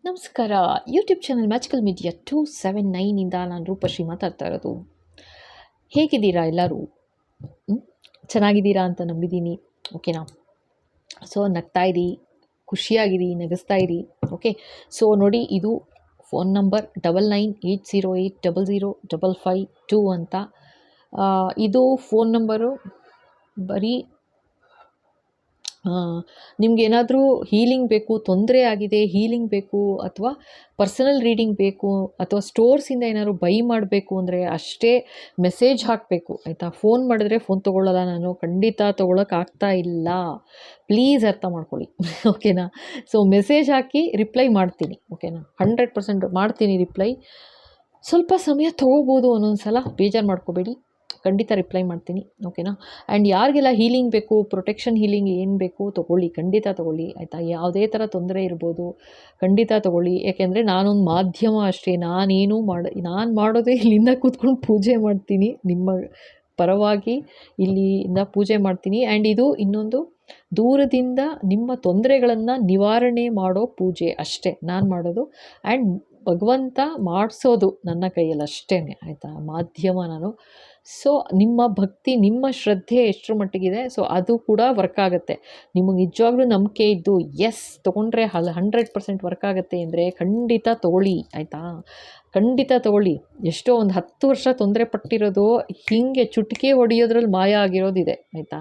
ನಮಸ್ಕಾರ. YouTube channel magical media 279 ನಾನು ರೂಪಶ್ರೀ ಮಾತಾಡ್ತಾ ಇರೋದು. ಹೇಗಿದ್ದೀರಾ ಎಲ್ಲರೂ? ಚೆನ್ನಾಗಿದ್ದೀರಾ ಅಂತ ನಂಬಿದ್ದೀನಿ. ಓಕೆನಾ? ಸೊ ನಗ್ತಾ ಇರಿ, ಖುಷಿಯಾಗಿರಿ, ನಗಿಸ್ತಾ ಇರಿ. ಓಕೆ. ಸೊ ನೋಡಿ, ಇದು ಫೋನ್ ನಂಬರ್ 9980800552 ಅಂತ. ಇದು ಫೋನ್ ನಂಬರು ಬರೀ ನಿಮಗೇನಾದರೂ ಹೀಲಿಂಗ್ ಬೇಕು, ತೊಂದರೆ ಆಗಿದೆ, ಹೀಲಿಂಗ್ ಬೇಕು, ಅಥವಾ ಪರ್ಸನಲ್ ರೀಡಿಂಗ್ ಬೇಕು, ಅಥವಾ ಸ್ಟೋರ್ಸಿಂದ ಏನಾದ್ರು ಬೈ ಮಾಡಬೇಕು ಅಂದರೆ ಅಷ್ಟೇ ಮೆಸೇಜ್ ಹಾಕಬೇಕು, ಆಯಿತಾ? ಫೋನ್ ಮಾಡಿದ್ರೆ ಫೋನ್ ತೊಗೊಳ್ಳಲ್ಲ, ನಾನು ಖಂಡಿತ ತೊಗೊಳಕ್ಕಾಗ್ತಾ ಇಲ್ಲ. ಪ್ಲೀಸ್ ಅರ್ಥ ಮಾಡ್ಕೊಳ್ಳಿ. ಓಕೆನಾ? ಸೊ ಮೆಸೇಜ್ ಹಾಕಿ ರಿಪ್ಲೈ ಮಾಡ್ತೀನಿ. ಓಕೆನಾ? 100% ಮಾಡ್ತೀನಿ ರಿಪ್ಲೈ. ಸ್ವಲ್ಪ ಸಮಯ ತೊಗೋಬೋದು ಒಂದೊಂದು ಸಲ, ಬೇಜಾರು ಮಾಡ್ಕೋಬೇಡಿ, ಖಂಡಿತ ರಿಪ್ಲೈ ಮಾಡ್ತೀನಿ. ಓಕೆನಾ? ಆ್ಯಂಡ್ ಯಾರಿಗೆಲ್ಲ ಹೀಲಿಂಗ್ ಬೇಕು, ಪ್ರೊಟೆಕ್ಷನ್ ಹೀಲಿಂಗ್ ಏನು ಬೇಕು ತೊಗೊಳ್ಳಿ, ಖಂಡಿತ ತೊಗೊಳ್ಳಿ, ಆಯಿತಾ? ಯಾವುದೇ ಥರ ತೊಂದರೆ ಇರ್ಬೋದು, ಖಂಡಿತ ತೊಗೊಳ್ಳಿ. ಯಾಕೆಂದರೆ ನಾನೊಂದು ಮಾಧ್ಯಮ ಅಷ್ಟೇ. ನಾನು ಮಾಡೋದೇ ಇಲ್ಲಿಂದ ಕೂತ್ಕೊಂಡು ಪೂಜೆ ಮಾಡ್ತೀನಿ, ನಿಮ್ಮ ಪರವಾಗಿ ಇಲ್ಲಿಂದ ಪೂಜೆ ಮಾಡ್ತೀನಿ. ಆ್ಯಂಡ್ ಇದು ಇನ್ನೊಂದು ದೂರದಿಂದ ನಿಮ್ಮ ತೊಂದರೆಗಳನ್ನು ನಿವಾರಣೆ ಮಾಡೋ ಪೂಜೆ ಅಷ್ಟೇ ನಾನು ಮಾಡೋದು. ಆ್ಯಂಡ್ ಭಗವಂತ ಮಾಡಿಸೋದು ನನ್ನ ಕೈಯಲ್ಲಿ ಅಷ್ಟೇ, ಆಯಿತಾ? ಮಾಧ್ಯಮ ನಾನು. ಸೊ ನಿಮ್ಮ ಭಕ್ತಿ, ನಿಮ್ಮ ಶ್ರದ್ಧೆ ಎಷ್ಟರ ಮಟ್ಟಿಗಿದೆ, ಸೊ ಅದು ಕೂಡ ವರ್ಕ್ ಆಗುತ್ತೆ. ನಿಮಗೆ ನಿಜವಾಗ್ಲೂ ನಂಬಿಕೆ ಇದ್ದು ಎಸ್ ತೊಗೊಂಡ್ರೆ 100% ವರ್ಕ್ ಆಗುತ್ತೆ ಅಂದರೆ ಖಂಡಿತ ತೊಗೊಳ್ಳಿ, ಆಯಿತಾ? ಖಂಡಿತ ತೊಗೊಳ್ಳಿ. ಎಷ್ಟೋ ಒಂದು 10 ವರ್ಷ ತೊಂದರೆ ಪಟ್ಟಿರೋದು ಹೀಗೆ ಚುಟಿಕೆ ಹೊಡೆಯೋದ್ರಲ್ಲಿ ಮಾಯ ಆಗಿರೋದಿದೆ, ಆಯಿತಾ?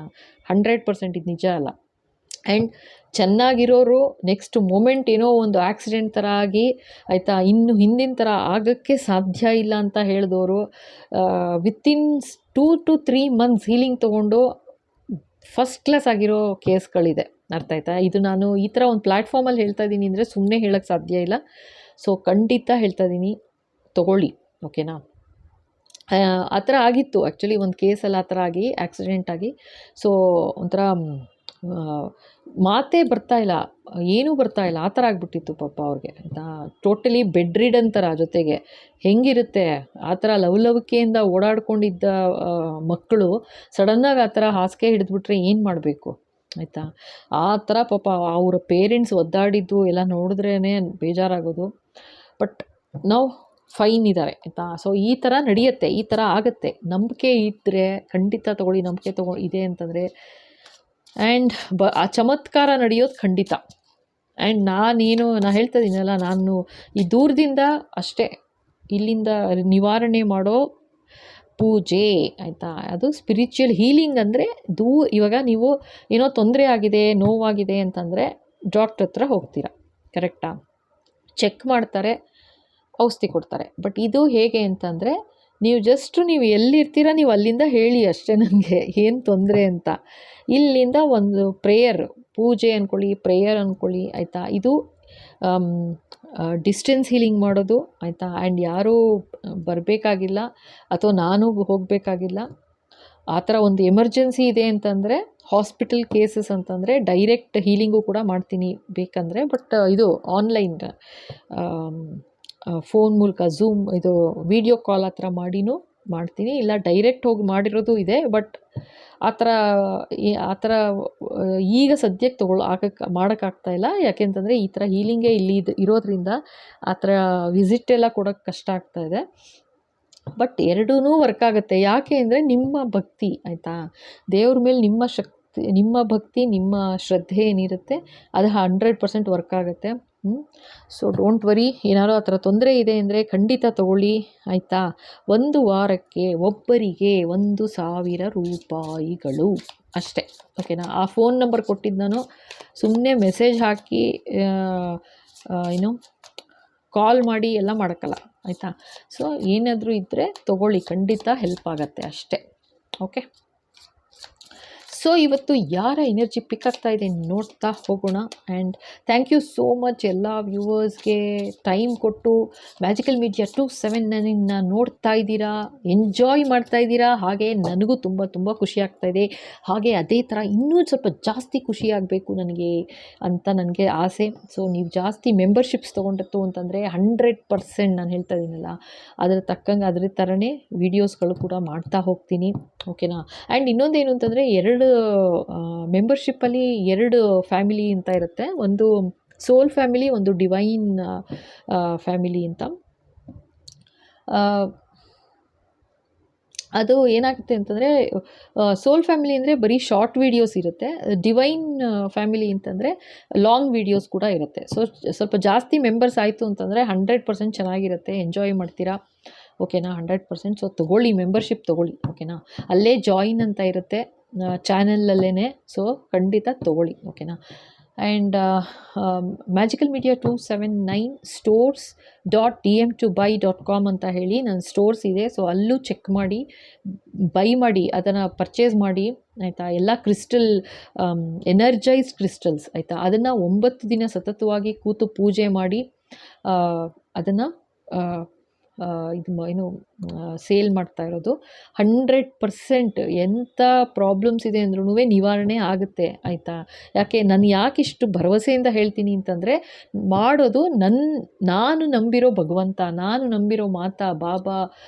100% ಇದು ನಿಜ ಅಲ್ಲ. ಆ್ಯಂಡ್ ಚೆನ್ನಾಗಿರೋರು ನೆಕ್ಸ್ಟ್ ಮೂಮೆಂಟ್ ಏನೋ ಒಂದು ಆಕ್ಸಿಡೆಂಟ್ ಥರ ಆಗಿ, ಆಯಿತಾ, ಇನ್ನು ಹಿಂದಿನ ಥರ ಆಗೋಕ್ಕೆ ಸಾಧ್ಯ ಇಲ್ಲ ಅಂತ ಹೇಳಿದವರು ವಿತಿನ್ 2 to 3 months ಹೀಲಿಂಗ್ ತೊಗೊಂಡು ಫಸ್ಟ್ ಕ್ಲಾಸ್ ಆಗಿರೋ ಕೇಸ್ಗಳಿದೆ. ಅರ್ಥ ಆಯ್ತಾ? ಇದು ನಾನು ಈ ಥರ ಒಂದು ಪ್ಲ್ಯಾಟ್ಫಾರ್ಮಲ್ಲಿ ಹೇಳ್ತಾ ಇದ್ದೀನಿ ಅಂದರೆ ಸುಮ್ಮನೆ ಹೇಳೋಕ್ಕೆ ಸಾಧ್ಯ ಇಲ್ಲ. ಸೊ ಖಂಡಿತ ಹೇಳ್ತಾ ಇದ್ದೀನಿ, ತೊಗೊಳ್ಳಿ. ಓಕೆನಾ? ಆ ಥರ ಆಗಿತ್ತು ಆ್ಯಕ್ಚುಲಿ, ಒಂದು ಕೇಸಲ್ಲಿ ಆ ಥರ ಆಗಿ ಆಕ್ಸಿಡೆಂಟ್ ಆಗಿ. ಸೊ ಒಂಥರ ಮಾತೇ ಬರ್ತಾಯಿಲ್ಲ, ಏನೂ ಬರ್ತಾಯಿಲ್ಲ, ಆ ಥರ ಆಗಿಬಿಟ್ಟಿತ್ತು ಪಾಪ ಅವ್ರಿಗೆ, ಆಯಿತಾ? ಟೋಟಲಿ ಬೆಡ್ ರಿಡನ್ ಥರ. ಜೊತೆಗೆ ಹೆಂಗಿರುತ್ತೆ ಆ ಥರ ಲವಲವಿಕೆಯಿಂದ ಓಡಾಡ್ಕೊಂಡಿದ್ದ ಮಕ್ಕಳು ಸಡನ್ನಾಗಿ ಆ ಥರ ಹಾಸಿಗೆ ಹಿಡಿದ್ಬಿಟ್ರೆ ಏನು ಮಾಡಬೇಕು, ಆಯಿತಾ? ಆ ಥರ ಪಾಪ ಅವರ ಪೇರೆಂಟ್ಸ್ ಒದ್ದಾಡಿದ್ದು ಎಲ್ಲ ನೋಡಿದ್ರೇ ಬೇಜಾರಾಗೋದು. ಬಟ್ ನಾವು ಫೈನ್ ಇದ್ದಾರೆ, ಆಯಿತಾ? ಸೊ ಈ ಥರ ನಡೆಯುತ್ತೆ, ಈ ಥರ ಆಗುತ್ತೆ. ನಂಬಿಕೆ ಇದ್ದರೆ ಖಂಡಿತ ತೊಗೊಳ್ಳಿ. ನಂಬಿಕೆ ಇದೆ ಅಂತಂದರೆ ಆ್ಯಂಡ್ ಆ ಚಮತ್ಕಾರ ನಡೆಯೋದು ಖಂಡಿತ. ಆ್ಯಂಡ್ ನಾನು ಹೇಳ್ತಾ ಇದ್ದೀನಲ್ಲ, ನಾನು ಈ ದೂರದಿಂದ ಅಷ್ಟೇ ಇಲ್ಲಿಂದ ನಿವಾರಣೆ ಮಾಡೋ ಪೂಜೆ, ಆಯಿತಾ? ಅದು ಸ್ಪಿರಿಚುವಲ್ ಹೀಲಿಂಗ್. ಅಂದರೆ ಇವಾಗ ನೀವು ಏನೋ ತೊಂದರೆ ಆಗಿದೆ, ನೋವಾಗಿದೆ ಅಂತಂದರೆ ಡಾಕ್ಟ್ರ್ ಹತ್ರ ಹೋಗ್ತೀರಾ, ಕರೆಕ್ಟಾ? ಚೆಕ್ ಮಾಡ್ತಾರೆ, ಔಷಧಿ ಕೊಡ್ತಾರೆ. ಬಟ್ ಇದು ಹೇಗೆ ಅಂತಂದರೆ, ನೀವು ಎಲ್ಲಿರ್ತೀರ ನೀವು ಅಲ್ಲಿಂದ ಹೇಳಿ ಅಷ್ಟೇ, ನನಗೆ ಏನು ತೊಂದರೆ ಅಂತ. ಇಲ್ಲಿಂದ ಒಂದು ಪ್ರೇಯರ್, ಪೂಜೆ ಅಂದ್ಕೊಳ್ಳಿ, ಪ್ರೇಯರ್ ಅಂದ್ಕೊಳ್ಳಿ, ಆಯಿತಾ? ಇದು ಡಿಸ್ಟೆನ್ಸ್ ಹೀಲಿಂಗ್ ಮಾಡೋದು, ಆಯಿತಾ? ಆ್ಯಂಡ್ ಯಾರೂ ಬರಬೇಕಾಗಿಲ್ಲ, ಅಥವಾ ನಾನು ಹೋಗಬೇಕಾಗಿಲ್ಲ. ಆ ಥರ ಒಂದು ಎಮರ್ಜೆನ್ಸಿ ಇದೆ ಅಂತಂದರೆ, ಹಾಸ್ಪಿಟಲ್ ಕೇಸಸ್ ಅಂತಂದರೆ ಡೈರೆಕ್ಟ್ ಹೀಲಿಂಗು ಕೂಡ ಮಾಡ್ತೀನಿ ಬೇಕಂದರೆ. ಬಟ್ ಇದು ಆನ್ಲೈನ್ ಫೋನ್ ಮೂಲಕ ಝೂಮ್, ಇದು ವಿಡಿಯೋ ಕಾಲ್ ಆ ಥರ ಮಾಡಿನೂ ಮಾಡ್ತೀನಿ. ಇಲ್ಲ ಡೈರೆಕ್ಟ್ ಹೋಗಿ ಮಾಡಿರೋದು ಇದೆ. ಬಟ್ ಆ ಥರ ಈಗ ಸದ್ಯಕ್ಕೆ ಮಾಡೋಕ್ಕಾಗ್ತಾಯಿಲ್ಲ. ಯಾಕೆಂತಂದರೆ ಈ ಥರ ಹೀಲಿಂಗೇ ಇಲ್ಲಿ ಇರೋದ್ರಿಂದ ಆ ಥರ ವಿಸಿಟ್ ಎಲ್ಲ ಕೊಡೋಕ್ಕೆ ಕಷ್ಟ ಆಗ್ತಾಯಿದೆ. ಬಟ್ ಎರಡೂ ವರ್ಕ್ ಆಗುತ್ತೆ. ಯಾಕೆ ಅಂದರೆ ನಿಮ್ಮ ಭಕ್ತಿ, ಆಯಿತಾ? ದೇವ್ರ ಮೇಲೆ ನಿಮ್ಮ ಭಕ್ತಿ, ನಿಮ್ಮ ಶ್ರದ್ಧೆ ಏನಿರುತ್ತೆ ಅದು 100% ವರ್ಕ್ ಆಗುತ್ತೆ. So don't worry. ಏನಾದ್ರು ಆ ಥರ ತೊಂದರೆ ಇದೆ ಅಂದರೆ ಖಂಡಿತ ತೊಗೊಳ್ಳಿ, ಆಯಿತಾ? ಒಂದು ವಾರಕ್ಕೆ ಒಬ್ಬರಿಗೆ 1,000 ರೂಪಾಯಿಗಳು ಅಷ್ಟೇ. ಓಕೆನಾ? ಆ ಫೋನ್ ನಂಬರ್ ಕೊಟ್ಟಿದ್ದು ನಾನು ಸುಮ್ಮನೆ ಮೆಸೇಜ್ ಹಾಕಿ ಕಾಲ್ ಮಾಡಿ ಎಲ್ಲ ಮಾಡೋಕ್ಕಲ್ಲ, ಆಯಿತಾ? ಸೊ ಏನಾದರೂ ಇದ್ದರೆ ತೊಗೊಳ್ಳಿ, ಖಂಡಿತ ಹೆಲ್ಪ್ ಆಗುತ್ತೆ ಅಷ್ಟೇ. ಓಕೆ. ಸೊ ಇವತ್ತು ಯಾರ ಎನರ್ಜಿ ಪಿಕ್ ಆಗ್ತಾ ಇದೆ ನೋಡ್ತಾ ಹೋಗೋಣ. And thank you so much ಎಲ್ಲ ವ್ಯೂವರ್ಸ್ಗೆ ಟೈಮ್ ಕೊಟ್ಟು ಮ್ಯಾಜಿಕಲ್ ಮೀಡಿಯಾ 279 ನೋಡ್ತಾ ಇದ್ದೀರಾ, ಎಂಜಾಯ್ ಮಾಡ್ತಾ ಇದ್ದೀರಾ. ಹಾಗೆ ನನಗೂ ತುಂಬ ತುಂಬ ಖುಷಿ ಆಗ್ತಾಯಿದೆ. ಹಾಗೆ ಅದೇ ಥರ ಇನ್ನೂ ಸ್ವಲ್ಪ ಜಾಸ್ತಿ ಖುಷಿ ಆಗಬೇಕು ನನಗೆ ಅಂತ ನನಗೆ ಆಸೆ. ಸೊ ನೀವು ಜಾಸ್ತಿ ಮೆಂಬರ್ಶಿಪ್ಸ್ ತೊಗೊಂಡಿತ್ತು ಅಂತಂದರೆ 100% ನಾನು ಹೇಳ್ತಾ ಇದ್ದೀನಲ್ಲ, ಅದರ ತಕ್ಕಂಗೆ ಅದ್ರ ಥರನೇ ವೀಡಿಯೋಸ್ಗಳು ಕೂಡ ಮಾಡ್ತಾ ಹೋಗ್ತೀನಿ. ಓಕೆನಾ? ಆ್ಯಂಡ್ ಇನ್ನೊಂದೇನು ಅಂತಂದರೆ, ಮೆಂಬರ್ಶಿಪ್ಪಲ್ಲಿ 2 ಫ್ಯಾಮಿಲಿ ಅಂತ ಇರುತ್ತೆ. ಒಂದು ಸೋಲ್ ಫ್ಯಾಮಿಲಿ ಒಂದು ಡಿವೈನ್ ಫ್ಯಾಮಿಲಿ ಅಂತ. ಅದು ಏನಾಗುತ್ತೆ ಅಂತಂದರೆ, ಸೋಲ್ ಫ್ಯಾಮಿಲಿ ಅಂದರೆ ಬರೀ ಶಾರ್ಟ್ ವೀಡಿಯೋಸ್ ಇರುತ್ತೆ. ಡಿವೈನ್ ಫ್ಯಾಮಿಲಿ ಅಂತಂದರೆ ಲಾಂಗ್ ವೀಡಿಯೋಸ್ ಕೂಡ ಇರುತ್ತೆ. ಸೊ ಸ್ವಲ್ಪ ಜಾಸ್ತಿ ಮೆಂಬರ್ಸ್ ಆಯಿತು ಅಂತಂದರೆ 100% ಚೆನ್ನಾಗಿರುತ್ತೆ, ಎಂಜಾಯ್ ಮಾಡ್ತೀರಾ. ಓಕೆನಾ? 100%. ಸೊ ತೊಗೊಳ್ಳಿ, ಮೆಂಬರ್ಶಿಪ್ ತೊಗೊಳ್ಳಿ. ಓಕೆನಾ? ಅಲ್ಲೇ ಜಾಯಿನ್ ಅಂತ ಇರುತ್ತೆ ಚಾನಲಲ್ಲೇ. ಸೊ ಖಂಡಿತ ತೊಗೊಳ್ಳಿ. ಓಕೆನಾ? ಆ್ಯಂಡ್ ಮ್ಯಾಜಿಕಲ್ ಮೀಡಿಯಾ 279 stores.dm2buy.com ಅಂತ ಹೇಳಿ ನನ್ನ ಸ್ಟೋರ್ಸ್ ಇದೆ. ಸೊ ಅಲ್ಲೂ ಚೆಕ್ ಮಾಡಿ, ಬೈ ಮಾಡಿ, ಅದನ್ನು ಪರ್ಚೇಸ್ ಮಾಡಿ ಆಯಿತಾ. ಎಲ್ಲ ಕ್ರಿಸ್ಟಲ್, ಎನರ್ಜೈಸ್ಡ್ ಕ್ರಿಸ್ಟಲ್ಸ್ ಆಯಿತಾ. ಅದನ್ನು 9 ದಿನ ಸತತವಾಗಿ ಕೂತು ಪೂಜೆ ಮಾಡಿ ಅದನ್ನು ಏನು ಸೇಲ್ ಮಾಡ್ತಾ ಇರೋದು. 100% ಎಂಥ ಪ್ರಾಬ್ಲಮ್ಸ್ ಇದೆ ಅಂದ್ರೂ ನಿವಾರಣೆ ಆಗುತ್ತೆ ಆಯಿತಾ. ನಾನು ಯಾಕಿಷ್ಟು ಭರವಸೆಯಿಂದ ಹೇಳ್ತೀನಿ ಅಂತಂದರೆ, ಮಾಡೋದು ನಾನು ನಂಬಿರೋ ಭಗವಂತ, ನಾನು ನಂಬಿರೋ ಮಾತಾ ಬಾಬಾ,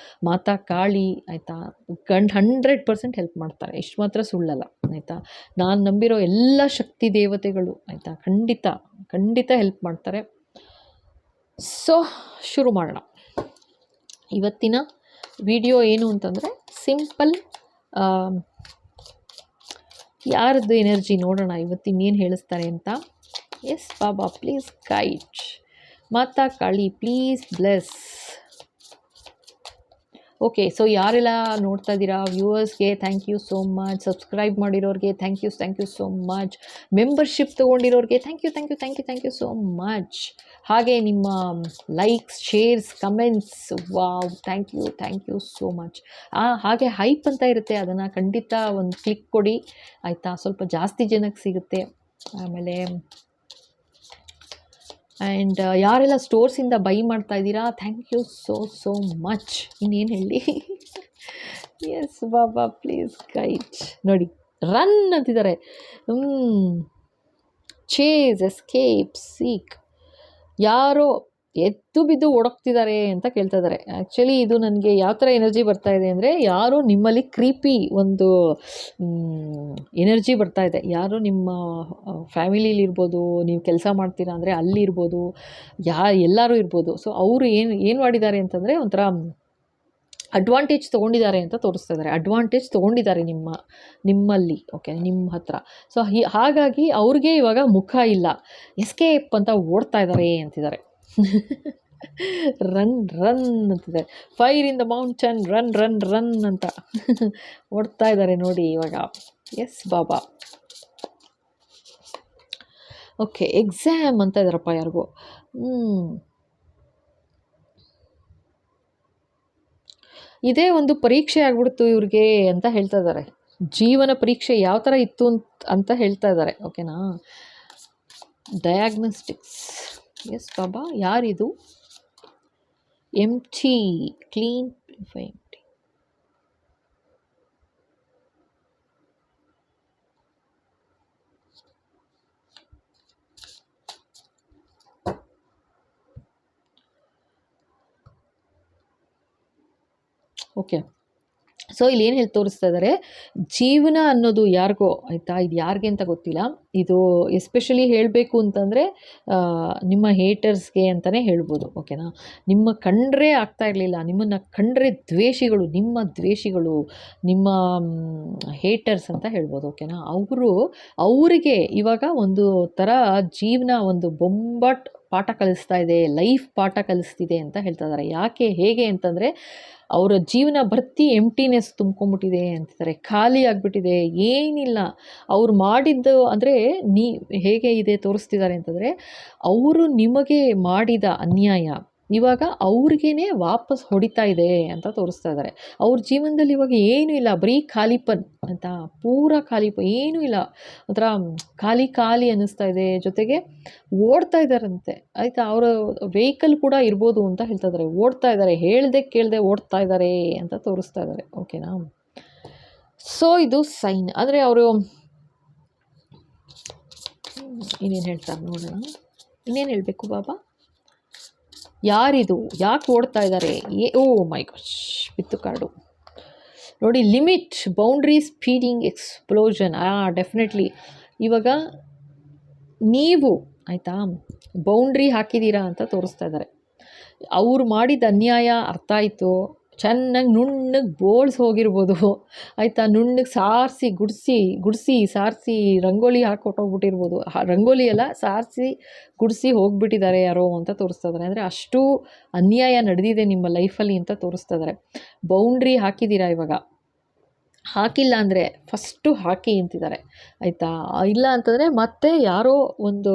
ಮಾತಾ ಕಾಳಿ ಆಯಿತಾ, 100% ಹೆಲ್ಪ್ ಮಾಡ್ತಾರೆ. ಇಷ್ಟು ಮಾತ್ರ ಸುಳ್ಳಲ್ಲ ಆಯಿತಾ. ನಾನು ನಂಬಿರೋ ಎಲ್ಲ ಶಕ್ತಿ ದೇವತೆಗಳು ಆಯಿತಾ, ಖಂಡಿತ ಹೆಲ್ಪ್ ಮಾಡ್ತಾರೆ. ಸೊ ಶುರು ಮಾಡೋಣ. ಇವತ್ತಿನ ವಿಡಿಯೋ ಏನು ಅಂತಂದರೆ ಸಿಂಪಲ್, ಯಾರದ್ದು ಎನರ್ಜಿ ನೋಡೋಣ ಇವತ್ತಿನೇನು ಹೇಳಿಸ್ತಾರೆ ಅಂತ. Yes Baba please guide, Mata Kali please bless. Okay, so ಯಾರೆಲ್ಲ ನೋಡ್ತಾ ಇದ್ದೀರಾ ವ್ಯೂವರ್ಸ್ಗೆ thank you so much. Subscribe ಮಾಡಿರೋರಿಗೆ thank you so much. Membership ತೊಗೊಂಡಿರೋರಿಗೆ ಥ್ಯಾಂಕ್ ಯು ಸೋ ಮಚ್. ಹಾಗೆ ನಿಮ್ಮ likes, shares, comments, wow, thank you so much. ಹಾಗೆ ಹೈಪ್ ಅಂತ ಇರುತ್ತೆ, ಅದನ್ನು ಖಂಡಿತ ಒಂದು ಕ್ಲಿಕ್ ಕೊಡಿ ಆಯಿತಾ, ಸ್ವಲ್ಪ ಜಾಸ್ತಿ ಜನಕ್ಕೆ ಸಿಗುತ್ತೆ. ಆಮೇಲೆ ಆ್ಯಂಡ್ ಯಾರೆಲ್ಲ ಸ್ಟೋರ್ಸಿಂದ ಬೈ ಮಾಡ್ತಾ ಇದ್ದೀರಾ ಥ್ಯಾಂಕ್ ಯು ಸೋ ಮಚ್. ಇನ್ನೇನು ಹೇಳಿ. Yes Baba please guide. ನೋಡಿ ರನ್ ಅಂತಿದ್ದಾರೆ. Chase, escape, seek. ಯಾರೋ ಎದ್ದು ಬಿದ್ದು ಓಡೋಗ್ತಿದ್ದಾರೆ ಅಂತ ಕೇಳ್ತಾ ಇದ್ದಾರೆ. ಆ್ಯಕ್ಚುಲಿ ಇದು ನನಗೆ ಯಾವ ಥರ ಎನರ್ಜಿ ಬರ್ತಾ ಇದೆ ಅಂದರೆ, ಯಾರೋ ನಿಮ್ಮಲ್ಲಿ ಕ್ರೀಪಿ ಒಂದು ಎನರ್ಜಿ ಬರ್ತಾ ಇದೆ. ಯಾರೋ ನಿಮ್ಮ ಫ್ಯಾಮಿಲಿಲಿರ್ಬೋದು, ನೀವು ಕೆಲಸ ಮಾಡ್ತೀರಾ ಅಂದರೆ ಅಲ್ಲಿರ್ಬೋದು, ಎಲ್ಲರೂ ಇರ್ಬೋದು. ಸೊ ಅವರು ಏನು ಮಾಡಿದ್ದಾರೆ ಅಂತಂದರೆ, ಒಂಥರ ಅಡ್ವಾಂಟೇಜ್ ತೊಗೊಂಡಿದ್ದಾರೆ ಅಂತ ತೋರಿಸ್ತಾ ಇದ್ದಾರೆ. ಅಡ್ವಾಂಟೇಜ್ ತೊಗೊಂಡಿದ್ದಾರೆ ನಿಮ್ಮಲ್ಲಿ, ಓಕೆ, ನಿಮ್ಮ ಹತ್ರ. ಸೊ ಹಾಗಾಗಿ ಅವ್ರಿಗೆ ಇವಾಗ ಮುಖ ಇಲ್ಲ, ಎಸ್ಕೇಪ್ ಅಂತ ಓಡ್ತಾ ಇದ್ದಾರೆ ಅಂತಿದ್ದಾರೆ. ರನ್ ಅಂತಿದ್ದಾರೆ. Fire in the mountain, run ಅಂತ ಓಡ್ತಾ ಇದ್ದಾರೆ ನೋಡಿ ಇವಾಗ. ಎಸ್ ಬಾಬಾ. ಓಕೆ, ಎಕ್ಸಾಮ್ ಅಂತ ಇದ್ದಾರಪ್ಪ ಯಾರಿಗೂ. ಇದೇ ಒಂದು ಪರೀಕ್ಷೆ ಆಗ್ಬಿಡ್ತು ಇವ್ರಿಗೆ ಅಂತ ಹೇಳ್ತಾ ಇದ್ದಾರೆ. ಜೀವನ ಪರೀಕ್ಷೆ ಯಾವ ಥರ ಇತ್ತು ಅಂತ ಹೇಳ್ತಾ ಇದ್ದಾರೆ. ಓಕೆನಾ? ಡಯಾಗ್ನೋಸ್ಟಿಕ್ಸ್. ಎಸ್ ಬಾಬಾ. ಯಾರಿದು? ಎಂಟಿ, ಕ್ಲೀನ್, ಎಂಟಿ. ಓಕೆ, ಸೊ ಇಲ್ಲಿ ಏನು ಹೇಳಿ ತೋರಿಸ್ತಾ ಇದ್ದಾರೆ, ಜೀವನ ಅನ್ನೋದು ಯಾರಿಗೋ ಆಯಿತಾ, ಇದು ಯಾರಿಗೆ ಅಂತ ಗೊತ್ತಿಲ್ಲ. ಇದು ಎಸ್ಪೆಷಲಿ ಹೇಳಬೇಕು ಅಂತಂದರೆ ನಿಮ್ಮ ಹೇಟರ್ಸ್ಗೆ ಅಂತಲೇ ಹೇಳ್ಬೋದು. ಓಕೆನಾ? ನಿಮ್ಮ ಕಂಡ್ರೆ ಆಗ್ತಾ ಇರಲಿಲ್ಲ, ನಿಮ್ಮನ್ನು ಕಂಡ್ರೆ ದ್ವೇಷಿಗಳು, ನಿಮ್ಮ ಹೇಟರ್ಸ್ ಅಂತ ಹೇಳ್ಬೋದು. ಓಕೆನಾ? ಅವರಿಗೆ ಇವಾಗ ಒಂದು ಥರ ಜೀವನ ಒಂದು ಬೊಂಬಾಟ್ ಪಾಠ ಕಲಿಸ್ತಾ ಇದೆ, ಲೈಫ್ ಪಾಠ ಕಲಿಸ್ತಿದೆ ಅಂತ ಹೇಳ್ತಾ ಇದ್ದಾರೆ. ಯಾಕೆ, ಹೇಗೆ ಅಂತಂದರೆ, ಅವರ ಜೀವನ ಭರ್ತಿ ಎಂಟಿನೆಸ್ ತುಂಬ್ಕೊಂಡ್ಬಿಟ್ಟಿದೆ ಅಂತಿದ್ದಾರೆ. ಖಾಲಿ ಆಗಿಬಿಟ್ಟಿದೆ, ಏನಿಲ್ಲ. ಅವ್ರು ಮಾಡಿದ್ದು ಅಂದರೆ ಹೇಗೆ ಇದೆ ತೋರಿಸ್ತಿದ್ದಾರೆ ಅಂತಂದರೆ, ಅವರು ನಿಮಗೆ ಮಾಡಿದ ಅನ್ಯಾಯ ಇವಾಗ ಅವ್ರಿಗೇ ವಾಪಸ್ ಹೊಡಿತಾ ಇದೆ ಅಂತ ತೋರಿಸ್ತಾ ಇದ್ದಾರೆ. ಅವ್ರ ಜೀವನದಲ್ಲಿ ಇವಾಗ ಏನೂ ಇಲ್ಲ, ಬರೀ ಖಾಲಿಪನ್ ಅಂತ, ಪೂರ ಖಾಲಿಪನ್, ಏನೂ ಇಲ್ಲ, ಒಂಥರ ಖಾಲಿ ಅನ್ನಿಸ್ತಾ ಇದೆ. ಜೊತೆಗೆ ಓಡ್ತಾ ಇದ್ದಾರಂತೆ ಆಯಿತಾ. ಅವರ ವೆಹಿಕಲ್ ಕೂಡ ಇರ್ಬೋದು ಅಂತ ಹೇಳ್ತಾ ಇದ್ದಾರೆ. ಓಡ್ತಾ ಇದ್ದಾರೆ, ಕೇಳದೆ ಓಡ್ತಾ ಇದ್ದಾರೆ ಅಂತ ತೋರಿಸ್ತಾ ಇದ್ದಾರೆ. ಓಕೆನಾ? ಸೊ ಇದು ಸೈನ್. ಆದರೆ ಅವರು ಇನ್ನೇನು ಹೇಳ್ತಾರೆ ನೋಡೋಣ. ಇನ್ನೇನು ಹೇಳಬೇಕು ಬಾಬಾ? ಯಾರಿದು? ಯಾಕೆ ಓಡ್ತಾ ಇದ್ದಾರೆ? ಓ ಮೈ ಗಾಶ್, ಬಿತ್ತು ಕಾರ್ಡು ನೋಡಿ. Limit, boundary, speeding, explosion. Definitely ಇವಾಗ ನೀವು ಆಯಿತಾ. ಬೌಂಡ್ರಿ ಹಾಕಿದ್ದೀರಾ ಅಂತ ತೋರಿಸ್ತಾ ಇದ್ದಾರೆ. ಅವ್ರು ಮಾಡಿದ ಅನ್ಯಾಯ ಅರ್ಥ ಆಯಿತು, ಚೆನ್ನಾಗಿ ನುಣ್ಣಗೆ ಬೋಳ್ಸಿ ಹೋಗಿರ್ಬೋದು ಆಯಿತಾ. ನುಣ್ಣಗೆ ಗುಡಿಸಿ ಸಾರಿಸಿ ರಂಗೋಲಿ ಹಾಕ್ಕೊಟ್ಟೋಗ್ಬಿಟ್ಟಿರ್ಬೋದು. ರಂಗೋಲಿ ಎಲ್ಲ ಸಾರಿಸಿ ಗುಡಿಸಿ ಹೋಗ್ಬಿಟ್ಟಿದ್ದಾರೆ ಯಾರೋ ಅಂತ ತೋರಿಸ್ತಾ ಇದ್ದಾರೆ. ಅಂದರೆ ಅಷ್ಟು ಅನ್ಯಾಯ ನಡೆದಿದೆ ನಿಮ್ಮ ಲೈಫಲ್ಲಿ ಅಂತ ತೋರಿಸ್ತಾ ಇದ್ದಾರೆ. ಬೌಂಡ್ರಿ ಹಾಕಿದ್ದೀರಾ ಇವಾಗ. ಹಾಕಿಲ್ಲ ಅಂದರೆ ಫಸ್ಟು ಹಾಕಿ ಅಂತಿದ್ದಾರೆ ಆಯಿತಾ. ಇಲ್ಲ ಅಂತಂದರೆ ಮತ್ತೆ ಯಾರೋ ಒಂದು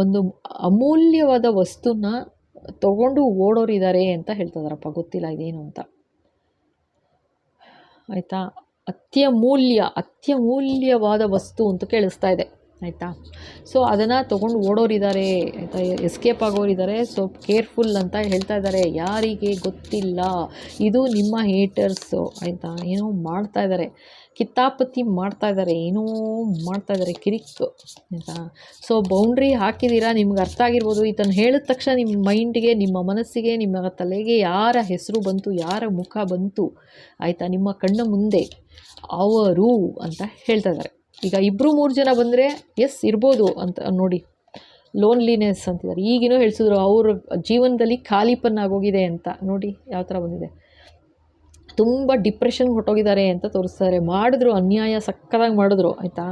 ಒಂದು ಅಮೂಲ್ಯವಾದ ವಸ್ತುನ ತಗೊಂಡು ಓಡೋರಿದ್ದಾರೆ ಅಂತ ಹೇಳ್ತಾ ಇದ್ದಾರಪ್ಪ. ಗೊತ್ತಿಲ್ಲ ಇದೇನು ಅಂತ ಆಯಿತಾ. ಅತ್ಯಮೂಲ್ಯವಾದ ವಸ್ತು ಅಂತ ಕೇಳಿಸ್ತಾ ಇದೆ ಆಯಿತಾ. ಸೊ ಅದನ್ನು ತೊಗೊಂಡು ಓಡೋರಿದ್ದಾರೆ ಆಯಿತಾ, ಎಸ್ಕೇಪ್ ಆಗೋರಿದ್ದಾರೆ. ಸೊ ಕೇರ್ಫುಲ್ ಅಂತ ಹೇಳ್ತಾ ಇದ್ದಾರೆ. ಯಾರಿಗೆ ಗೊತ್ತಿಲ್ಲ, ಇದು ನಿಮ್ಮ ಹೇಟರ್ಸು ಆಯಿತಾ. ಏನೋ ಮಾಡ್ತಾ ಇದ್ದಾರೆ, ಕಿತ್ತಾಪತಿ ಮಾಡ್ತಾ ಇದ್ದಾರೆ, ಏನೋ ಮಾಡ್ತಾ ಇದ್ದಾರೆ ಕಿರಿಕ್ ಆಯಿತಾ. ಸೊ ಬೌಂಡ್ರಿ ಹಾಕಿದ್ದೀರಾ, ನಿಮ್ಗೆ ಅರ್ಥ ಆಗಿರ್ಬೋದು. ಇದನ್ನು ಹೇಳಿದ ತಕ್ಷಣ ನಿಮ್ಮ ಮೈಂಡಿಗೆ, ನಿಮ್ಮ ಮನಸ್ಸಿಗೆ, ನಿಮ್ಮ ತಲೆಗೆ ಯಾರ ಹೆಸರು ಬಂತು, ಯಾರ ಮುಖ ಬಂತು ಆಯಿತಾ ನಿಮ್ಮ ಕಣ್ಣ ಮುಂದೆ, ಅವರು ಅಂತ ಹೇಳ್ತಾ ಇದ್ದಾರೆ. ಈಗ 2-3 ಜನ ಬಂದರೆ ಎಸ್ ಇರ್ಬೋದು ಅಂತ ನೋಡಿ. ಲೋನ್ಲಿನೆಸ್ ಅಂತಿದ್ದಾರೆ. ಈಗಿನೂ ಹೇಳಿಸಿದ್ರು ಅವ್ರ ಜೀವನದಲ್ಲಿ ಖಾಲಿಪನ್ನಾಗೋಗಿದೆ ಅಂತ. ನೋಡಿ ಯಾವ ಥರ ಬಂದಿದೆ. ತುಂಬ ಡಿಪ್ರೆಷನ್ಗೆ ಹೊಟ್ಟೋಗಿದ್ದಾರೆ ಅಂತ ತೋರಿಸ್ತಾರೆ. ಮಾಡಿದ್ರು ಅನ್ಯಾಯ, ಸಕ್ಕತ್ತಾಗಿ ಮಾಡಿದ್ರು ಆಯಿತಾ.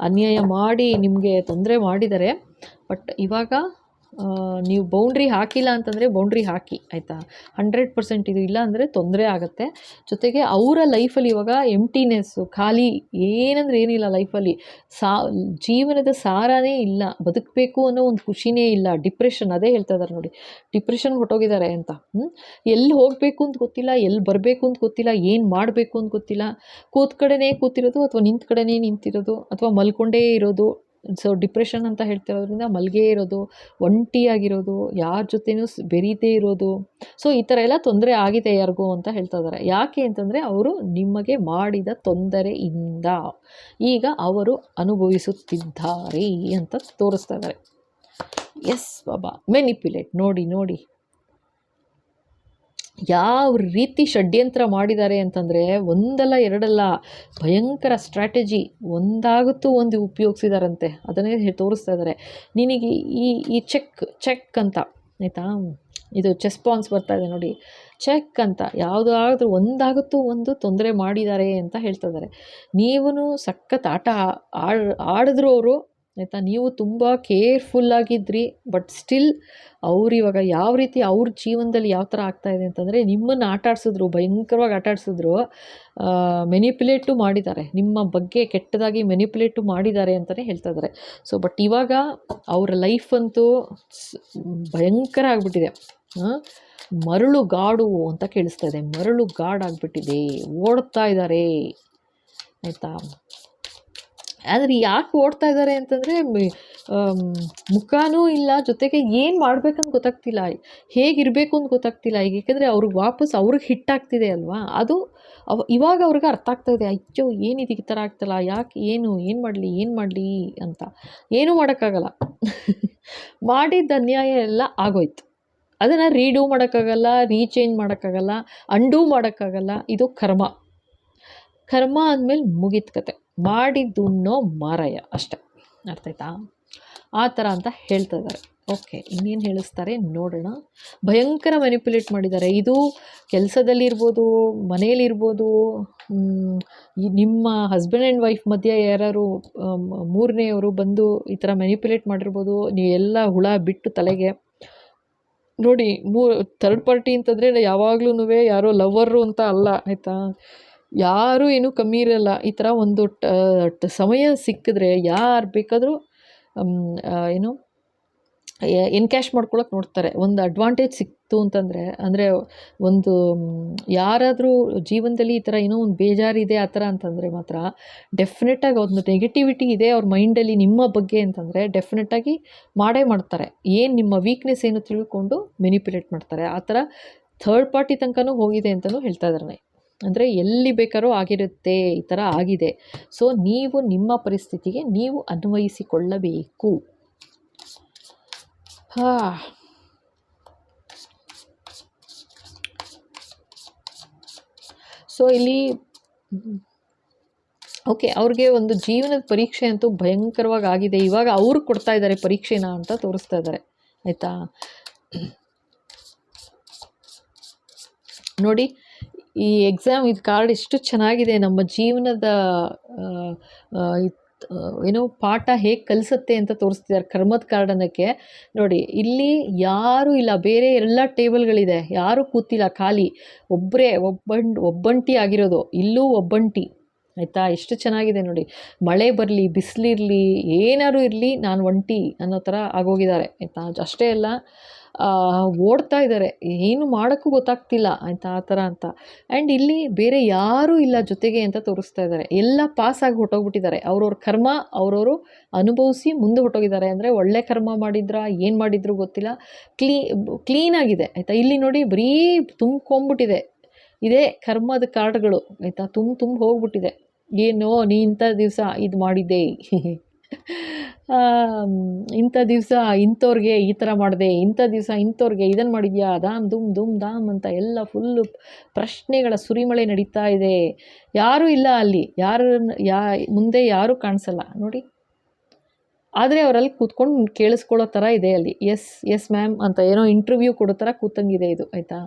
ಅನ್ಯಾಯ ಮಾಡಿ ನಿಮಗೆ ತೊಂದರೆ ಮಾಡಿದ್ದಾರೆ. ಬಟ್ ಇವಾಗ ನೀವು ಬೌಂಡ್ರಿ ಹಾಕಿಲ್ಲ ಅಂತಂದರೆ ಬೌಂಡ್ರಿ ಹಾಕಿ ಆಯಿತಾ. 100% ಇದು ಇಲ್ಲ ಅಂದರೆ ತೊಂದರೆ ಆಗುತ್ತೆ. ಜೊತೆಗೆ ಅವರ ಲೈಫಲ್ಲಿ ಇವಾಗ ಎಂಟಿನೆಸ್ಸು, ಖಾಲಿ, ಏನಂದರೆ ಏನಿಲ್ಲ ಲೈಫಲ್ಲಿ. ಜೀವನದ ಸಾರನೇ ಇಲ್ಲ, ಬದುಕಬೇಕು ಅನ್ನೋ ಒಂದು ಖುಷಿನೇ ಇಲ್ಲ. ಡಿಪ್ರೆಷನ್, ಅದೇ ಹೇಳ್ತಾ ಇದ್ದಾರೆ ನೋಡಿ, ಡಿಪ್ರೆಷನ್ಗೆ ಹೊಟ್ಟೋಗಿದ್ದಾರೆ ಅಂತ. ಎಲ್ಲಿ ಹೋಗಬೇಕು ಅಂತ ಗೊತ್ತಿಲ್ಲ, ಎಲ್ಲಿ ಬರಬೇಕು ಅಂತ ಗೊತ್ತಿಲ್ಲ, ಏನು ಮಾಡಬೇಕು ಅಂತ ಗೊತ್ತಿಲ್ಲ. ಕೂತ್ ಕಡೆನೇ ಕೂತಿರೋದು ಅಥವಾ ನಿಂತ ಕಡೆನೇ ನಿಂತಿರೋದು ಅಥವಾ ಮಲ್ಕೊಂಡೇ ಇರೋದು. ಸೊ ಡಿಪ್ರೆಷನ್ ಅಂತ ಹೇಳ್ತಿರೋದ್ರಿಂದ ಮಲ್ಗೇ ಇರೋದು, ಒಂಟಿಯಾಗಿರೋದು, ಯಾರ ಜೊತೆನೂ ಬೆರೀದೇ ಇರೋದು. ಸೊ ಈ ಥರ ಎಲ್ಲ ತೊಂದರೆ ಆಗಿದೆ ಯಾರಿಗೂ ಅಂತ ಹೇಳ್ತಾ ಇದ್ದಾರೆ. ಯಾಕೆ ಅಂತಂದರೆ ಅವರು ನಿಮಗೆ ಮಾಡಿದ ತೊಂದರೆಯಿಂದ ಈಗ ಅವರು ಅನುಭವಿಸುತ್ತಿದ್ದಾರೆ ಅಂತ ತೋರಿಸ್ತಾ ಇದ್ದಾರೆ. ಎಸ್ ಬಾಬಾ, ಮೆನಿಪ್ಯುಲೇಟ್. ನೋಡಿ ಯಾವ ರೀತಿ ಷಡ್ಯಂತ್ರ ಮಾಡಿದ್ದಾರೆ ಅಂತಂದರೆ ಒಂದಲ್ಲ ಎರಡಲ್ಲ, ಭಯಂಕರ ಸ್ಟ್ರಾಟಜಿ ಒಂದಾಗುತ್ತೂ ಒಂದು ಉಪಯೋಗಿಸಿದಾರಂತೆ. ಅದನ್ನೇ ತೋರಿಸ್ತಾ ಇದ್ದಾರೆ. ನಿನಗೆ ಈ ಚೆಕ್ ಅಂತ ಆಯಿತಾ, ಇದು ಚೆಸ್ ಪಾನ್ಸ್ ಬರ್ತಾ ಇದೆ ನೋಡಿ, ಚೆಕ್ ಅಂತ ಯಾವುದಾದ್ರೂ ಒಂದಾಗುತ್ತೂ ಒಂದು ತೊಂದರೆ ಮಾಡಿದ್ದಾರೆ ಅಂತ ಹೇಳ್ತಾ ಇದ್ದಾರೆ. ನೀವು ಸಖತ್ ಆಟ ಆಡಿದ್ರು ಅವರು ಆಯಿತಾ. ನೀವು ತುಂಬ ಕೇರ್ಫುಲ್ಲಾಗಿದ್ರಿ. ಬಟ್ ಸ್ಟಿಲ್ ಅವ್ರು ಇವಾಗ ಯಾವ ರೀತಿ ಅವ್ರ ಜೀವನದಲ್ಲಿ ಯಾವ ಥರ ಆಗ್ತಾಯಿದೆ ಅಂತಂದರೆ, ನಿಮ್ಮನ್ನು ಆಟಾಡಿಸಿದ್ರು, ಭಯಂಕರವಾಗಿ ಆಟಾಡಿಸಿದ್ರು, ಮೆನಿಪ್ಯುಲೇಟು ಮಾಡಿದ್ದಾರೆ, ನಿಮ್ಮ ಬಗ್ಗೆ ಕೆಟ್ಟದಾಗಿ ಮೆನಿಪ್ಯುಲೇಟು ಮಾಡಿದ್ದಾರೆ ಅಂತಲೇ ಹೇಳ್ತಾ ಇದ್ದಾರೆ. ಸೊ ಬಟ್ ಇವಾಗ ಅವರ ಲೈಫ್ ಅಂತೂ ಭಯಂಕರ ಆಗಿಬಿಟ್ಟಿದೆ. ಮರಳು ಗಾಡು ಅಂತ ಕೇಳಿಸ್ತಾ ಇದೆ. ಮರಳು ಗಾಡಾಗಿಬಿಟ್ಟಿದೆ, ಓಡ್ತಾ ಇದ್ದಾರೆ ಆಯಿತಾ. ಆದರೆ ಯಾಕೆ ಓಡ್ತಾ ಇದ್ದಾರೆ ಅಂತಂದರೆ ಮುಖನೂ ಇಲ್ಲ, ಜೊತೆಗೆ ಏನು ಮಾಡಬೇಕಂತ ಗೊತ್ತಾಗ್ತಿಲ್ಲ, ಹೇಗಿರಬೇಕು ಅಂತ ಗೊತ್ತಾಗ್ತಿಲ್ಲ ಈಗ. ಏಕೆಂದರೆ ಅವ್ರಿಗೆ ವಾಪಸ್ ಅವ್ರಿಗೆ ಹಿಟ್ಟಾಗ್ತಿದೆ ಅಲ್ವಾ, ಅದು ಇವಾಗ ಅವ್ರಿಗೆ ಅರ್ಥ ಆಗ್ತಾಯಿದೆ. ಅಯ್ಯೋ ಏನಿದು ಈ ಥರ ಆಗ್ತಲ್ಲ, ಯಾಕೆ, ಏನು ಮಾಡಲಿ ಅಂತ. ಏನೂ ಮಾಡೋಕ್ಕಾಗಲ್ಲ. ಮಾಡಿದ್ದ ಅನ್ಯಾಯ ಎಲ್ಲ ಆಗೋಯ್ತು. ಅದನ್ನು ರೀಡೂ ಮಾಡೋಕ್ಕಾಗಲ್ಲ, ರೀಚೇಂಜ್ ಮಾಡೋಕ್ಕಾಗಲ್ಲ, ಅಂಡೂ ಮಾಡೋಕ್ಕಾಗಲ್ಲ. ಇದು ಕರ್ಮ ಅಂದಮೇಲೆ ಮುಗೀತು ಕತೆ. ಮಾಡಿದ್ದುಣ್ಣೋ ಮಾರಾಯ ಅಷ್ಟೆ. ಅರ್ಥ ಆಯ್ತಾ? ಆ ಥರ ಅಂತ ಹೇಳ್ತಾ ಇದ್ದಾರೆ. ಓಕೆ, ಇನ್ನೇನು ಹೇಳಿಸ್ತಾರೆ ನೋಡೋಣ. ಭಯಂಕರ ಮ್ಯಾನಿಪ್ಯುಲೇಟ್ ಮಾಡಿದ್ದಾರೆ. ಇದು ಕೆಲಸದಲ್ಲಿರ್ಬೋದು, ಮನೇಲಿರ್ಬೋದು, ನಿಮ್ಮ ಹಸ್ಬೆಂಡ್ ಆ್ಯಂಡ್ ವೈಫ್ ಮಧ್ಯೆ ಯಾರು ಮೂರನೆಯವರು ಬಂದು ಈ ಥರ ಮ್ಯಾನಿಪ್ಯುಲೇಟ್ ಮಾಡಿರ್ಬೋದು. ನೀವೆಲ್ಲ ಹುಳ ಬಿಟ್ಟು ತಲೆಗೆ ನೋಡಿ. ಥರ್ಡ್ ಪಾರ್ಟಿ ಅಂತಂದರೆ ಯಾವಾಗ್ಲೂ ಯಾರೋ ಲವ್ವರು ಅಂತ ಅಲ್ಲ ಆಯಿತಾ. ಯಾರೂ ಏನೂ ಕಮ್ಮಿ ಇರಲ್ಲ. ಈ ಥರ ಒಂದು ಸಮಯ ಸಿಕ್ಕಿದ್ರೆ ಯಾರು ಬೇಕಾದರೂ ಎನ್ಕ್ಯಾಶ್ ಮಾಡ್ಕೊಳಕ್ಕೆ ನೋಡ್ತಾರೆ. ಒಂದು ಅಡ್ವಾಂಟೇಜ್ ಸಿಕ್ತು ಅಂತಂದರೆ, ಅಂದರೆ ಒಂದು ಯಾರಾದರೂ ಜೀವನದಲ್ಲಿ ಈ ಥರ ಏನೋ ಒಂದು ಬೇಜಾರಿದೆ ಆ ಥರ ಅಂತಂದರೆ ಮಾತ್ರ ಡೆಫಿನೆಟಾಗಿ ಒಂದು ನೆಗೆಟಿವಿಟಿ ಇದೆ ಅವ್ರ ಮೈಂಡಲ್ಲಿ ನಿಮ್ಮ ಬಗ್ಗೆ ಅಂತಂದರೆ ಡೆಫಿನೆಟಾಗಿ ಮಾಡೇ ಮಾಡ್ತಾರೆ. ಏನು ನಿಮ್ಮ ವೀಕ್ನೆಸ್ ಏನು ತಿಳ್ಕೊಂಡು ಮೆನಿಪ್ಯುಲೇಟ್ ಮಾಡ್ತಾರೆ. ಆ ಥರ ಥರ್ಡ್ ಪಾರ್ಟಿ ತನಕನೂ ಹೋಗಿದೆ ಅಂತಲೂ ಹೇಳ್ತಾ ಇದ್ದಾರೆ. ಅಂದರೆ ಎಲ್ಲಿ ಬೇಕಾದ್ರೂ ಆಗಿರುತ್ತೆ, ಈ ಥರ ಆಗಿದೆ. ಸೊ ನೀವು ನಿಮ್ಮ ಪರಿಸ್ಥಿತಿಗೆ ನೀವು ಅನ್ವಯಿಸಿಕೊಳ್ಳಬೇಕು. ಸೊ ಇಲ್ಲಿ ಓಕೆ, ಅವ್ರಿಗೆ ಒಂದು ಜೀವನದ ಪರೀಕ್ಷೆ ಅಂತೂ ಭಯಂಕರವಾಗಿ ಆಗಿದೆ. ಇವಾಗ ಅವರು ಕೊಡ್ತಾ ಇದ್ದಾರೆ ಪರೀಕ್ಷೆನ ಅಂತ ತೋರಿಸ್ತಾ ಇದ್ದಾರೆ, ಆಯಿತಾ. ನೋಡಿ ಈ ಎಕ್ಸಾಮ್, ಇದು ಕಾರ್ಡ್ ಎಷ್ಟು ಚೆನ್ನಾಗಿದೆ. ನಮ್ಮ ಜೀವನದ ಏನೋ ಪಾಠ ಹೇಗೆ ಕಲಿಸುತ್ತೆ ಅಂತ ತೋರಿಸ್ತಿದ್ದಾರೆ. ಕರ್ಮದ ಕಾರ್ಡ್ ಅನ್ನೋಕ್ಕೆ ನೋಡಿ, ಇಲ್ಲಿ ಯಾರೂ ಇಲ್ಲ, ಬೇರೆ ಎಲ್ಲ ಟೇಬಲ್ಗಳಿದೆ, ಯಾರೂ ಕೂತಿಲ್ಲ, ಖಾಲಿ ಒಬ್ಬರೇ ಒಬ್ಬಂಟಿ ಆಗಿರೋದು. ಇಲ್ಲೂ ಒಬ್ಬಂಟಿ, ಆಯಿತಾ. ಎಷ್ಟು ಚೆನ್ನಾಗಿದೆ ನೋಡಿ. ಮಳೆ ಬರಲಿ, ಬಿಸಿಲಿರಲಿ, ಏನಾದ್ರು ಇರಲಿ, ನಾನು ಒಂಟಿ ಅನ್ನೋ ಥರ ಆಗೋಗಿದ್ದಾರೆ, ಆಯಿತಾ. ಅಷ್ಟೇ ಅಲ್ಲ, ಓಡ್ತಾ ಇದ್ದಾರೆ, ಏನು ಮಾಡೋಕ್ಕೂ ಗೊತ್ತಾಗ್ತಿಲ್ಲ, ಆಯಿತಾ, ಆ ಥರ ಅಂತ. ಆ್ಯಂಡ್ ಇಲ್ಲಿ ಬೇರೆ ಯಾರೂ ಇಲ್ಲ ಜೊತೆಗೆ ಅಂತ ತೋರಿಸ್ತಾ ಇದ್ದಾರೆ. ಎಲ್ಲ ಪಾಸಾಗಿ ಹೊಟ್ಟೋಗ್ಬಿಟ್ಟಿದ್ದಾರೆ. ಅವ್ರವ್ರ ಕರ್ಮ ಅವ್ರವರು ಅನುಭವಿಸಿ ಮುಂದೆ ಹೊಟ್ಟೋಗಿದ್ದಾರೆ. ಅಂದರೆ ಒಳ್ಳೆ ಕರ್ಮ ಮಾಡಿದ್ರಾ, ಏನು ಮಾಡಿದ್ರು ಗೊತ್ತಿಲ್ಲ, ಕ್ಲೀನಾಗಿದೆ, ಆಯಿತಾ. ಇಲ್ಲಿ ನೋಡಿ ಬರೀ ತುಂಬ್ಕೊಂಬಿಟ್ಟಿದೆ, ಇದೇ ಕರ್ಮದ ಕಾರ್ಡ್ಗಳು, ಆಯಿತಾ. ತುಂಬ ಹೋಗ್ಬಿಟ್ಟಿದೆ. ಏನೋ ನೀ ಇಂಥ ದಿವಸ ಇದು ಮಾಡಿದ್ದೆ, ಇಂಥ ದಿವಸ ಇಂಥವ್ರಿಗೆ ಈ ಥರ ಮಾಡಿದೆ, ಇಂಥ ದಿವಸ ಇಂಥವ್ರಿಗೆ ಇದನ್ನು ಮಾಡಿದ್ಯಾ, ದಾಮ್ ಅಂತ ಎಲ್ಲ ಫುಲ್ಲು ಪ್ರಶ್ನೆಗಳ ಸುರಿಮಳೆ ನಡೀತಾ ಇದೆ. ಯಾರೂ ಇಲ್ಲ ಅಲ್ಲಿ, ಮುಂದೆ ಯಾರೂ ಕಾಣಿಸಲ್ಲ ನೋಡಿ. ಆದರೆ ಅವರಲ್ಲಿ ಕೂತ್ಕೊಂಡು ಕೇಳಿಸ್ಕೊಳ್ಳೋ ಥರ ಇದೆ ಅಲ್ಲಿ. ಎಸ್ ಮ್ಯಾಮ್ ಅಂತ ಏನೋ ಇಂಟರ್ವ್ಯೂ ಕೊಡೋ ಥರ ಕೂತಂಗಿದೆ ಇದು, ಆಯಿತಾ.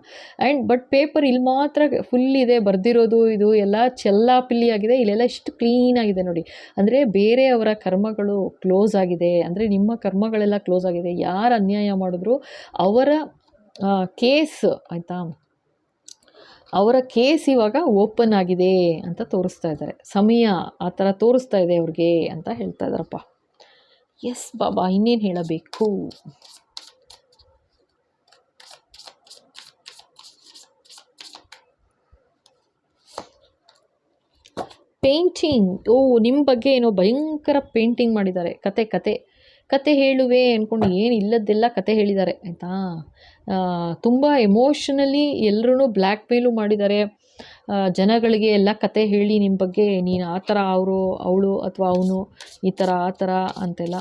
ಬಟ್ ಪೇಪರ್ ಇಲ್ಲಿ ಮಾತ್ರ ಫುಲ್ ಇದೆ ಬರೆದಿರೋದು. ಇದು ಎಲ್ಲ ಚೆಲ್ಲಾಪಿಲ್ಲಿ ಆಗಿದೆ. ಇಲ್ಲೆಲ್ಲ ಇಷ್ಟು ಕ್ಲೀನಾಗಿದೆ ನೋಡಿ. ಅಂದರೆ ಬೇರೆಯವರ ಕರ್ಮಗಳು ಕ್ಲೋಸ್ ಆಗಿದೆ, ಅಂದರೆ ನಿಮ್ಮ ಕರ್ಮಗಳೆಲ್ಲ ಕ್ಲೋಸ್ ಆಗಿದೆ. ಯಾರು ಅನ್ಯಾಯ ಮಾಡಿದ್ರು ಅವರ ಕೇಸ್, ಆಯಿತಾ, ಅವರ ಕೇಸ್ ಇವಾಗ ಓಪನ್ ಆಗಿದೆ ಅಂತ ತೋರಿಸ್ತಾ ಇದ್ದಾರೆ. ಸಮಯ ಆ ಥರ ತೋರಿಸ್ತಾ ಇದೆ ಅವ್ರಿಗೆ ಅಂತ ಹೇಳ್ತಾ ಇದ್ದಾರಪ್ಪ. ಎಸ್ ಬಾಬಾ, ಇನ್ನೇನು ಹೇಳಬೇಕು. ಪೇಂಟಿಂಗ್, ನಿಮ್ಮ ಬಗ್ಗೆ ಏನೋ ಭಯಂಕರ ಪೇಂಟಿಂಗ್ ಮಾಡಿದ್ದಾರೆ. ಕತೆ ಹೇಳುವೆ ಅಂದ್ಕೊಂಡು ಏನು ಇಲ್ಲದ್ದೆಲ್ಲ ಕತೆ ಹೇಳಿದ್ದಾರೆ, ಆಯಿತಾ. ತುಂಬ ಎಮೋಷನಲಿ ಎಲ್ಲರೂ ಬ್ಲ್ಯಾಕ್ ಮೇಲು ಮಾಡಿದ್ದಾರೆ. ಜನಗಳಿಗೆ ಎಲ್ಲ ಕತೆ ಹೇಳಿ ನಿಮ್ಮ ಬಗ್ಗೆ, ನೀನು ಆ ಥರ, ಅವಳು ಅಥವಾ ಅವನು ಈ ಥರ ಆ ಥರ ಅಂತೆಲ್ಲ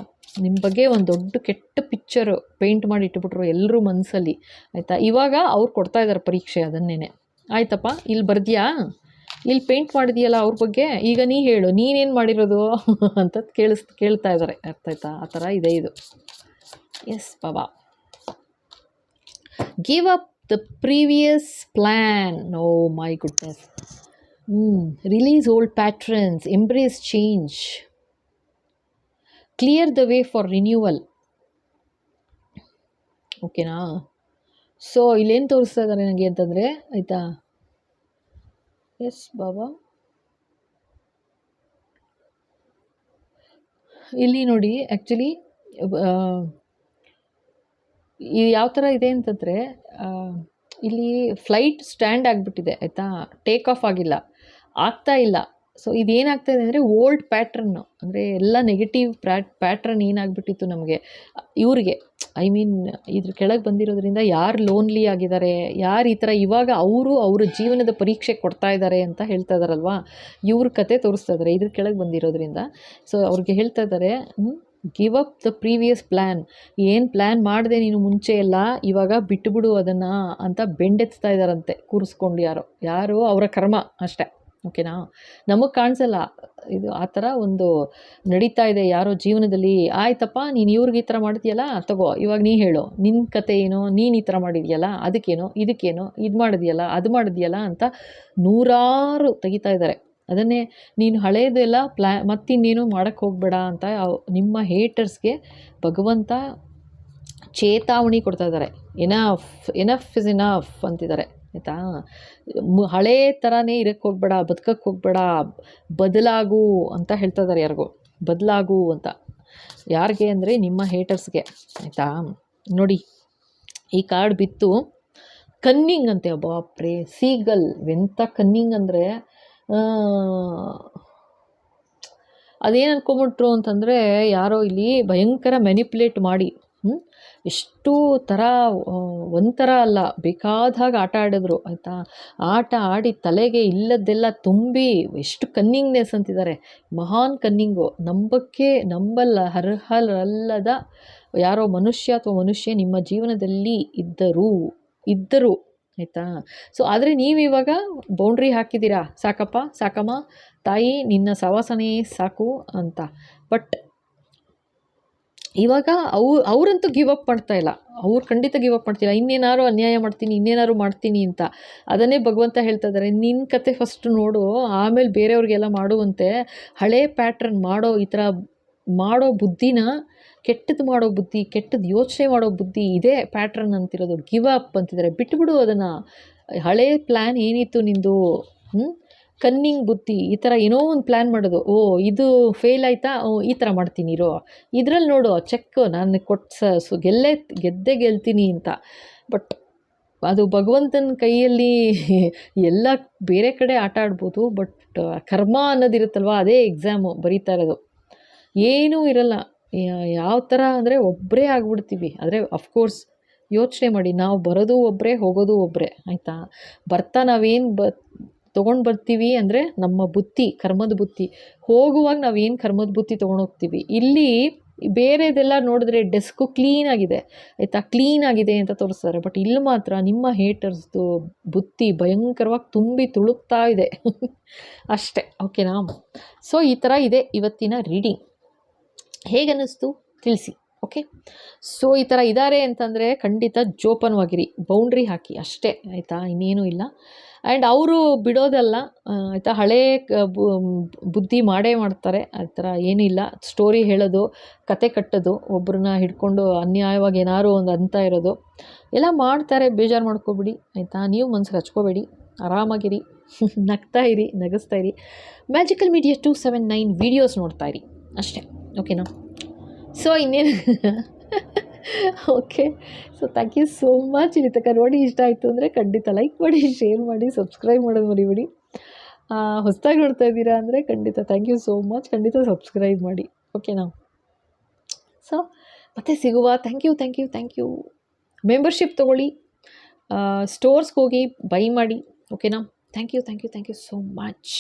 ನಿಮ್ಮ ಬಗ್ಗೆ ಒಂದು ದೊಡ್ಡ ಕೆಟ್ಟ ಪಿಕ್ಚರು ಪೇಂಟ್ ಮಾಡಿ ಇಟ್ಬಿಟ್ರು ಎಲ್ಲರೂ ಮನಸ್ಸಲ್ಲಿ, ಆಯಿತಾ. ಇವಾಗ ಅವ್ರು ಕೊಡ್ತಾ ಇದ್ದಾರೆ ಪರೀಕ್ಷೆ ಅದನ್ನೇ. ಆಯ್ತಪ್ಪ, ಇಲ್ಲಿ ಬರ್ದ್ಯಾ, ಇಲ್ಲಿ ಪೇಂಟ್ ಮಾಡಿದೆಯಲ್ಲ ಅವ್ರ ಬಗ್ಗೆ, ಈಗ ನೀ ಹೇಳು ನೀನೇನು ಮಾಡಿರೋದು ಅಂತ ಕೇಳ್ತಾ ಇದ್ದಾರೆ, ಅರ್ಥ ಆಯ್ತಾ. ಆ ಥರ ಇದೆ ಇದು. Yes Baba. Give up the previous plan. Oh my goodness. Release old patterns, embrace change, clear the way for renewal. ಓಕೆನಾ. ಸೊ ಇಲ್ಲೇನು ತೋರಿಸ್ತಾ ಇದ್ದಾರೆ ನನಗೆ ಅಂತಂದರೆ, ಆಯಿತಾ. ಎಸ್ ಬಾಬಾ. ಇಲ್ಲಿ ನೋಡಿ, ಆ್ಯಕ್ಚುಲಿ ಯಾವ ಥರ ಇದೆ ಅಂತಂದರೆ, ಇಲ್ಲಿ ಫ್ಲೈಟ್ ಸ್ಟ್ಯಾಂಡ್ ಆಗಿಬಿಟ್ಟಿದೆ, ಆಯಿತಾ. ಟೇಕ್ ಆಫ್ ಆಗಿಲ್ಲ, ಆಗ್ತಾ ಇಲ್ಲ. ಸೊ ಇದೇನಾಗ್ತಾಯಿದೆ ಅಂದರೆ ಓಲ್ಡ್ ಪ್ಯಾಟ್ರನ್ನು, ಅಂದರೆ ಎಲ್ಲ ನೆಗೆಟಿವ್ ಪ್ಯಾಟ್ರನ್ ಏನಾಗ್ಬಿಟ್ಟಿತ್ತು ನಮಗೆ, ಇವ್ರಿಗೆ ಐ ಮೀನ್ ಇದ್ರ ಕೆಳಗೆ ಬಂದಿರೋದ್ರಿಂದ ಯಾರು ಲೋನ್ಲಿ ಆಗಿದ್ದಾರೆ, ಯಾರು ಈ ಥರ ಇವಾಗ ಅವ್ರ ಜೀವನದ ಪರೀಕ್ಷೆ ಕೊಡ್ತಾ ಇದ್ದಾರೆ ಅಂತ ಹೇಳ್ತಾ ಇದ್ದಾರಲ್ವ, ಇವ್ರ ಕತೆ ತೋರಿಸ್ತಾ ಇದ್ದಾರೆ ಇದ್ರ ಕೆಳಗೆ ಬಂದಿರೋದ್ರಿಂದ. ಸೊ ಅವ್ರಿಗೆ ಹೇಳ್ತಾ ಇದ್ದಾರೆ, give up the previous plan. ಏನು ಪ್ಲ್ಯಾನ್ ಮಾಡಿದೆ ನೀನು ಮುಂಚೆ ಎಲ್ಲ, ಇವಾಗ ಬಿಟ್ಟುಬಿಡು ಅದನ್ನು ಅಂತ ಬೆಂಡೆತ್ತಾ ಇದ್ದಾರಂತೆ ಕೂರಿಸ್ಕೊಂಡು. ಯಾರು ಅವರ ಕರ್ಮ ಅಷ್ಟೇ, ಓಕೆನಾ. ನಮಗೆ ಕಾಣಿಸಲ್ಲ ಇದು, ಆ ಥರ ಒಂದು ನಡೀತಾ ಇದೆ ಯಾರೋ ಜೀವನದಲ್ಲಿ. ಆಯ್ತಪ್ಪ, ನೀನು ಇವ್ರಿಗೆ ಈ ಥರ ಮಾಡ್ತೀಯಲ್ಲ, ತಗೋ ಇವಾಗ ನೀ ಹೇಳು ನಿನ್ನ ಕತೆ ಏನೋ, ನೀನು ಈ ಥರ ಮಾಡಿದ್ಯಲ್ಲ, ಇದಕ್ಕೇನೋ ಇದು ಮಾಡಿದ್ಯಲ್ಲ, ಅದು ಮಾಡಿದ್ಯಲ್ಲ ಅಂತ ನೂರಾರು ತೆಗಿತಾ ಇದ್ದಾರೆ. ಅದನ್ನೇ ನೀನು ಹಳೇದೆಲ್ಲ ಮತ್ತಿನ್ನೇನು ಮಾಡೋಕ್ಕೆ ಹೋಗಬೇಡ ಅಂತ ನಿಮ್ಮ ಹೇಟರ್ಸ್ಗೆ ಭಗವಂತ ಚೇತಾವಣೆ ಕೊಡ್ತಾ ಇದ್ದಾರೆ. ಎನಫ್ ಇಸ್ ಎನಫ್ ಅಂತಿದ್ದಾರೆ, ಆಯಿತಾ. ಹಳೇ ಥರನೇ ಇರೋಕ್ಕೆ ಹೋಗಬೇಡ, ಬದುಕಕ್ಕೆ ಹೋಗಬೇಡ, ಬದಲಾಗು ಅಂತ ಹೇಳ್ತಾ ಇದ್ದಾರೆ. ಯಾರಿಗೂ ಬದಲಾಗು ಅಂತ, ಯಾರಿಗೆ ಅಂದರೆ ನಿಮ್ಮ ಹೇಟರ್ಸ್ಗೆ, ಆಯಿತಾ. ನೋಡಿ ಈ ಕಾರ್ಡ್ ಬಿತ್ತು, ಕನ್ನಿಂಗ್ ಅಂತೆ. ಬಾಪ್ರೆ, ಸೀಗಲ್ ಎಂಥ ಕನ್ನಿಂಗ್ ಅಂದರೆ, ಅದೇನು ಅನ್ಕೊಂಬಿಟ್ರು ಅಂತಂದರೆ, ಯಾರೋ ಇಲ್ಲಿ ಭಯಂಕರ ಮ್ಯಾನಿಪ್ಯುಲೇಟ್ ಮಾಡಿ ಎಷ್ಟು ಥರ, ಒಂಥರ ಅಲ್ಲ ಬೇಕಾದಾಗ ಆಟ ಆಡಿದ್ರು, ಆಯಿತಾ. ಆಟ ಆಡಿ ತಲೆಗೆ ಇಲ್ಲದ್ದೆಲ್ಲ ತುಂಬಿ ಎಷ್ಟು ಕನ್ನಿಂಗ್ನೆಸ್ ಅಂತಿದ್ದಾರೆ, ಮಹಾನ್ ಕನ್ನಿಂಗು. ಅರ್ಹರಲ್ಲದ ಯಾರೋ ಮನುಷ್ಯ ಅಥವಾ ಮನುಷ್ಯ ನಿಮ್ಮ ಜೀವನದಲ್ಲಿ ಇದ್ದರು, ಆಯಿತಾ. ಸೊ ಆದರೆ ನೀವಿವಾಗ ಬೌಂಡ್ರಿ ಹಾಕಿದ್ದೀರಾ, ಸಾಕಪ್ಪ ಸಾಕಮ್ಮ ತಾಯಿ ನಿನ್ನ ಸವಾಸನೆ ಸಾಕು ಅಂತ. ಬಟ್ ಇವಾಗ ಅವರಂತೂ ಗಿವ್ ಅಪ್ ಮಾಡ್ತಾ ಇಲ್ಲ, ಅವ್ರು ಖಂಡಿತ ಗಿವ್ ಅಪ್ ಮಾಡ್ತಿಲ್ಲ. ಇನ್ನೇನಾದ್ರು ಅನ್ಯಾಯ ಮಾಡ್ತೀನಿ, ಇನ್ನೇನಾದ್ರು ಮಾಡ್ತೀನಿ ಅಂತ. ಅದನ್ನೇ ಭಗವಂತ ಹೇಳ್ತಾ ಇದ್ದಾರೆ, ನಿನ್ನ ಕತೆ ಫಸ್ಟ್ ನೋಡು, ಆಮೇಲೆ ಬೇರೆಯವ್ರಿಗೆಲ್ಲ ಮಾಡುವಂತೆ. ಹಳೇ ಪ್ಯಾಟ್ರನ್ ಮಾಡೋ ಈ ಥರ ಮಾಡೋ ಬುದ್ಧಿನ, ಕೆಟ್ಟದ್ದು ಮಾಡೋ ಬುದ್ಧಿ, ಕೆಟ್ಟದ್ದು ಯೋಚನೆ ಮಾಡೋ ಬುದ್ಧಿ, ಇದೇ ಪ್ಯಾಟ್ರನ್ ಅಂತಿರೋದು. ಗಿವ್ ಅಪ್ ಅಂತಿದ್ದಾರೆ, ಬಿಟ್ಬಿಡು ಅದನ್ನು. ಹಳೇ ಪ್ಲ್ಯಾನ್ ಏನಿತ್ತು ನಿಂದು, ಕನ್ನಿಂಗ್ ಬುದ್ಧಿ, ಈ ಥರ ಏನೋ ಒಂದು ಪ್ಲ್ಯಾನ್ ಮಾಡೋದು. ಓ ಇದು ಫೇಲ್ ಆಯಿತಾ, ಈ ಥರ ಮಾಡ್ತೀನಿ ಇರೋ, ಇದ್ರಲ್ಲಿ ನೋಡು ಚೆಕ್ ನಾನು ಕೊಟ್ಟು ಗೆದ್ದೇ ಗೆಲ್ತೀನಿ ಅಂತ. ಬಟ್ ಅದು ಭಗವಂತನ ಕೈಯಲ್ಲಿ ಎಲ್ಲ ಬೇರೆ ಕಡೆ ಆಟ ಆಡ್ಬೋದು, ಬಟ್ ಕರ್ಮ ಅನ್ನೋದಿರುತ್ತಲ್ವ, ಅದೇ ಎಕ್ಸಾಮು ಬರೀತಾ ಇರೋದು. ಏನೂ ಇರಲ್ಲ. ಯಾವ ಥರ ಅಂದರೆ ಒಬ್ಬರೇ ಆಗ್ಬಿಡ್ತೀವಿ. ಆದರೆ ಅಫ್ಕೋರ್ಸ್ ಯೋಚನೆ ಮಾಡಿ, ನಾವು ಬರೋದು ಒಬ್ಬರೇ, ಹೋಗೋದು ಒಬ್ಬರೇ, ಆಯಿತಾ. ಬರ್ತಾ ನಾವೇನು ತೊಗೊಂಡು ಬರ್ತೀವಿ ಅಂದರೆ ನಮ್ಮ ಬುತ್ತಿ, ಕರ್ಮದ ಬುತ್ತಿ. ಹೋಗುವಾಗ ನಾವೇನು ಕರ್ಮದ ಬುತ್ತಿ ತೊಗೊಂಡೋಗ್ತೀವಿ. ಇಲ್ಲಿ ಬೇರೆದೆಲ್ಲ ನೋಡಿದ್ರೆ ಡೆಸ್ಕು ಕ್ಲೀನಾಗಿದೆ, ಆಯಿತಾ, ಕ್ಲೀನಾಗಿದೆ ಅಂತ ತೋರಿಸ್ತಾರೆ. ಬಟ್ ಇಲ್ಲಿ ಮಾತ್ರ ನಿಮ್ಮ ಹೇಟರ್ಸ್ದು ಬುತ್ತಿ ಭಯಂಕರವಾಗಿ ತುಂಬಿ ತುಳುಕ್ತಾ ಇದೆ ಅಷ್ಟೇ. ಓಕೆನಾ. ಸೊ ಈ ಥರ ಇದೆ ಇವತ್ತಿನ ರೀಡಿಂಗ್. ಹೇಗನ್ನಿಸ್ತು ತಿಳಿಸಿ. ಓಕೆ. ಸೊ ಈ ಥರ ಇದ್ದಾರೆ ಅಂತಂದರೆ ಖಂಡಿತ ಜೋಪಾನವಾಗಿರಿ, ಬೌಂಡ್ರಿ ಹಾಕಿ ಅಷ್ಟೇ, ಆಯಿತಾ, ಇನ್ನೇನೂ ಇಲ್ಲ. ಆ್ಯಂಡ್ ಅವರು ಬಿಡೋದಲ್ಲ, ಆಯಿತಾ, ಹಳೇ ಬುದ್ಧಿ ಮಾಡೇ ಮಾಡ್ತಾರೆ. ಆ ಥರ ಏನಿಲ್ಲ. ಸ್ಟೋರಿ ಹೇಳೋದು, ಕತೆ ಕಟ್ಟೋದು, ಒಬ್ಬರನ್ನ ಹಿಡ್ಕೊಂಡು ಅನ್ಯಾಯವಾಗಿ ಏನಾದ್ರು ಒಂದು ಅಂತ ಇರೋದು ಎಲ್ಲ ಮಾಡ್ತಾರೆ. ಬೇಜಾರು ಮಾಡ್ಕೊಬಿಡಿ, ಆಯಿತಾ. ನೀವು ಮನ್ಸಿಗೆ ಹಚ್ಕೋಬೇಡಿ, ಆರಾಮಾಗಿರಿ, ನಗ್ತಾ ಇರಿ, ನಗಿಸ್ತಾ ಇರಿ. ಮ್ಯಾಜಿಕಲ್ ಮೀಡಿಯಾ 279 ವೀಡಿಯೋಸ್ ನೋಡ್ತಾ ಇರಿ ಅಷ್ಟೇ. ಓಕೆನಾ. ಸೊ ಇನ್ನೇನು okay. So thank you so much. ಇಲ್ಲಿ ತನಕ ನೋಡಿ ಇಷ್ಟ ಆಯಿತು ಅಂದರೆ ಖಂಡಿತ ಲೈಕ್ ಮಾಡಿ, ಶೇರ್ ಮಾಡಿ, ಸಬ್ಸ್ಕ್ರೈಬ್ ಮಾಡೋದು ಮರಿಬೇಡಿ. ಹೊಸದಾಗಿ ನೋಡ್ತಾ ಇದ್ದೀರಾ ಅಂದರೆ ಖಂಡಿತ ಥ್ಯಾಂಕ್ ಯು ಸೋ ಮಚ್, ಖಂಡಿತ ಸಬ್ಸ್ಕ್ರೈಬ್ ಮಾಡಿ. ಓಕೆನಾ. ಸೊ ಮತ್ತೆ ಸಿಗುವ. Thank you. ಮೆಂಬರ್ಶಿಪ್ ತೊಗೊಳ್ಳಿ, ಸ್ಟೋರ್ಸ್ಗೆ ಹೋಗಿ ಬೈ ಮಾಡಿ. ಓಕೆನಾ. Thank you so much.